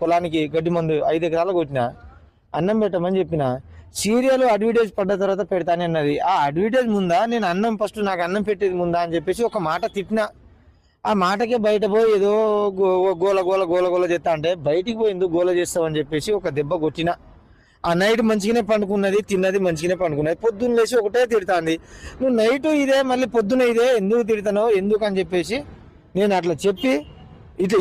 పొలానికి గడ్డి మందు 5 ఎకరాలు కొట్టిన, అన్నం పెట్టమని చెప్పిన. సీరియల్ అడ్వర్టైజ్ పడ్డ తర్వాత పెడతానే అన్నది. ఆ అడ్వర్టైజ్ ముందా, నేను అన్నం ఫస్ట్ నాకు అన్నం పెట్టేది ముందా అని చెప్పేసి ఒక మాట తిట్టిన. ఆ మాటకే బయట పోయి ఏదో గోల గోల గోల గోల చేస్తా అంటే, బయటికి పోయి ఎందుకు గోల చేస్తావని చెప్పేసి ఒక దెబ్బ కొట్టిన. ఆ నైట్ మంచిగానే పండుకున్నది, తిన్నది, మంచిగానే పండుకున్నది. పొద్దున్న లేచి ఒకటే తిడుతుంది, నువ్వు నైట్ ఇదే మళ్ళీ పొద్దున ఇదే ఎందుకు తిడతావు ఎందుకు అని చెప్పేసి నేను అట్లా చెప్పి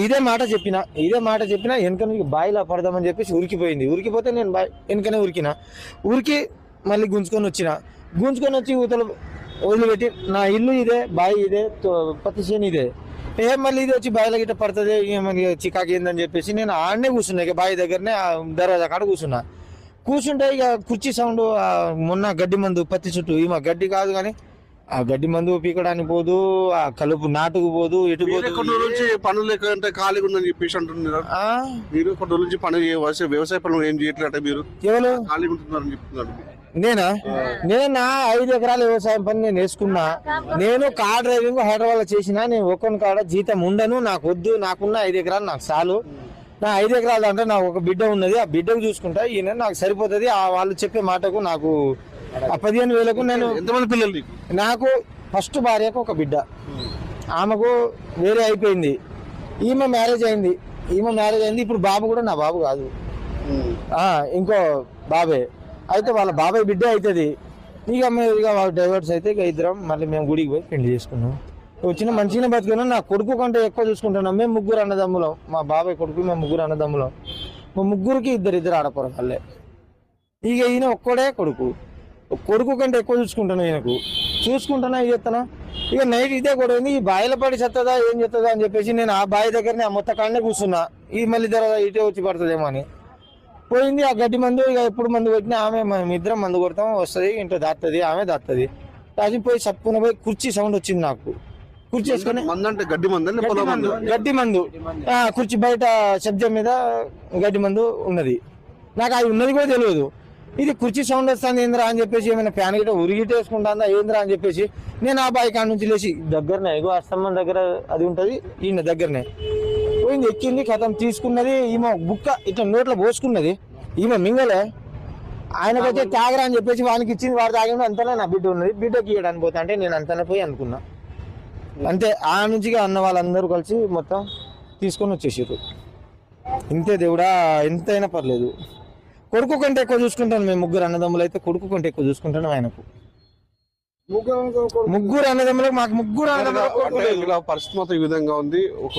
ఇదే మాట చెప్పిన వెనక నుంచి బాయిలా పడదామని చెప్పేసి ఉరికిపోయింది. ఉరికిపోతే నేను వెనకనే ఉరికి మళ్ళీ గుంజుకొని వచ్చి ఊతలు వదిలిపెట్టి, నా ఇల్లు ఇదే, బాయి ఇదే, పత్తి చేను ఇదే, మళ్ళీ ఇది వచ్చి బాయిల గిట్ట పడుతుంది మళ్ళీ చికాకి ఏందని చెప్పేసి నేను ఆడనే కూర్చున్నా. ఇక బావి దగ్గరనే దర్వాజా కాడ కూర్చుంటే ఇక కుర్చీ సౌండ్, మొన్న గడ్డి మందు పత్తి చుట్టూ, ఈమె గడ్డి కాదు కానీ ఆ గడ్డి మందు పీకడానికి పోదు, ఆ కలుపు నాటుకు పోదు, ఎటు పోదు. పనులు లేకుంటే ఖాళీగా ఉందని చెప్పేసి అంటున్నారు. మీరు కొన్ని రోజుల నుంచి పని వ్యవసాయ పనులు ఏం చేయట్లేదు, మీరు ఎవరు ఖాళీగా ఉంటున్నారని చెప్తున్నారు. నేను 5 ఎకరాల వ్యవసాయం పని నేను వేసుకున్నా. నేను కార్ డ్రైవింగ్ హైదరాబాద్ చేసిన. నేను ఒక్కొక్క కాడ జీతం ఉండను, నాకు వద్దు, నాకున్న 5 ఎకరాలు నాకు చాలు. నా 5 ఎకరాలు అంటే నాకు ఒక బిడ్డ ఉన్నది, ఆ బిడ్డకు చూసుకుంటా, ఈయన నాకు సరిపోతుంది. ఆ వాళ్ళు చెప్పే మాటకు నాకు ఆ 15,000కు నేను. ఎంతమంది పిల్లలు? నాకు ఫస్ట్ భార్యకు ఒక బిడ్డ, ఆమెకు వేరే అయిపోయింది. ఈమె మ్యారేజ్ అయింది. ఇప్పుడు బాబు కూడా నా బాబు కాదు, ఇంకో బాబే. అయితే వాళ్ళ బాబాయ్ బిడ్డ అవుతుంది. ఇక డైవర్స్ అయితే ఇక ఇద్దరం మళ్ళీ మేము గుడికి పోయి పెళ్లి చేసుకున్నాం. వచ్చిన మంచిగానే బతికినాం. నా కొడుకు కంటే ఎక్కువ చూసుకుంటున్నాం. మేము 3 అన్నదమ్ములం, మా బాబాయ్ కొడుకు, మేము 3 అన్నదమ్ములం. మా 3కి ఇద్దరు ఆడపడగలే. ఇక ఈయన ఒక్కడే కొడుకు కంటే ఎక్కువ చూసుకుంటున్నా. ఈయనకు చూసుకుంటున్నా చేస్తున్నా. ఇక నైట్ ఇదే కూడా ఈ బాయిల పడి చెత్తదా ఏం చెత్తదా అని చెప్పేసి నేను ఆ బావి దగ్గరనే ఆ మొత్తం కాడనే కూర్చున్నా. ఈ మళ్ళీ తర్వాత ఇటే వచ్చి పడుతుందేమో అని పోయింది ఆ గడ్డి మందు. ఇక ఎప్పుడు మందు కొట్టినా ఆమె, మేము ఇద్దరం మందు కొడతాం, వస్తుంది, ఇంట్లో దాస్తుంది, ఆమె దాస్తుంది. దాచి పోయి చప్పున పోయి కుర్చీ సౌండ్ వచ్చింది నాకు. కుర్చీ వేసుకొని గడ్డి మందు కుర్చీ బయట శబ్దం మీద గడ్డి మందు ఉన్నది. నాకు అది ఉన్నది కూడా తెలియదు. ఇది కుర్చీ సౌండ్ వస్తుంది ఏంద్రా అని చెప్పేసి, ఏమైనా ఫ్యాన్ గిట్ట ఉరిగిట వేసుకుంటుందా ఏంద్రా అని చెప్పేసి నేను ఆ బావి కాడ నుంచి లేచి దగ్గరనే ఇగో అస్తమ్మం దగ్గర అది ఉంటుంది, ఈయన దగ్గరనే పోయింది, ఎక్కింది, కథం తీసుకున్నది. ఈమె బుక్క ఇట్లా నోట్లో పోసుకున్నది. ఈమె మింగలే. ఆయనకు వచ్చే తాగరా అని చెప్పేసి వానికి ఇచ్చింది, వాడు తాగిన అంతనే నా బిడ్డ ఉన్నది. బిడ్డకి ఇవ్వడానికి పోతా అంటే నేను అంతనే పోయి అనుకున్నా. అంతే. ఆ నుంచి అన్న వాళ్ళందరూ కలిసి మొత్తం తీసుకొని వచ్చేసారు. ఇంతే దేవుడా, ఎంతైనా పర్లేదు. కొడుకు కంటే ఎక్కువ చూసుకుంటాను. మేము 3 అన్నదమ్ములు అయితే కొడుకు కంటే ఎక్కువ చూసుకుంటాను ఆయనకు. 3 అన్నదమ్ములకు మాకు 3 పరిస్థితి మొత్తం ఈ విధంగా ఉంది. ఒక